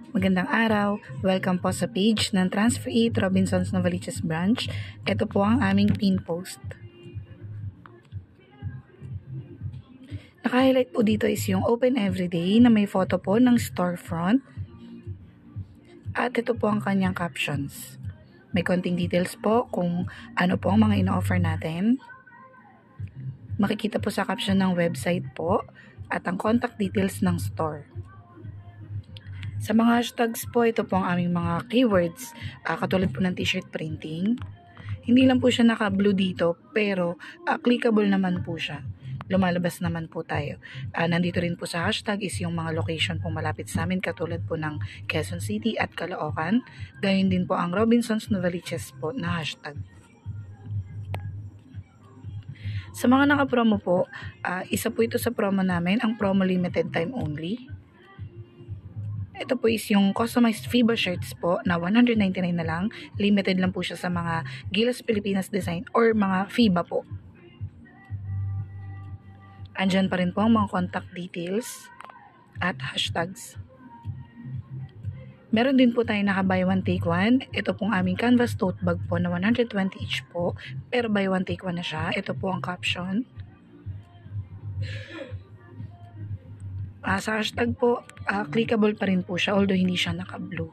Magandang araw. Welcome po sa page ng Transfer 8 Robinsons Novaliches Branch. Ito po ang aming pin post. Naka-highlight po dito is yung Open Everyday na may photo po ng storefront. At ito po ang kanyang captions. May konting details po kung ano po ang mga ino-offer natin. Makikita po sa caption ng website po at ang contact details ng store. Sa mga hashtags po, ito po ang aming mga keywords, katulad po ng t-shirt printing. Hindi lang po siya naka-blue dito, pero clickable naman po siya. Lumalabas naman po tayo. Nandito rin po sa hashtag is yung mga location po malapit sa amin, katulad po ng Quezon City at Caloocan. Gayun din po ang Robinsons Novaliches po na hashtag. Sa mga naka-promo po, isa po ito sa promo namin, ang promo limited time only. Ito po is yung customized FIBA shirts po na 199 na lang. Limited lang po siya sa mga Gilas Pilipinas design or mga FIBA po. Andyan pa rin po ang mga contact details at hashtags. Meron din po tayo naka buy one take one. Ito pong aming canvas tote bag po na 120 each po. Pero buy one take one na siya. Ito po ang caption. Sa hashtag po, clickable pa rin po siya although hindi siya naka-blue.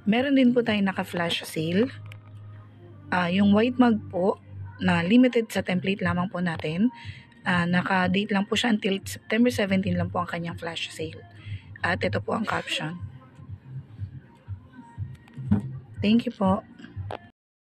Meron din po tayo naka-flash sale. Yung white mug po na limited sa template lamang po natin. Naka-date lang po siya until September 17 lang po ang kanyang flash sale. At ito po ang caption. Thank you po.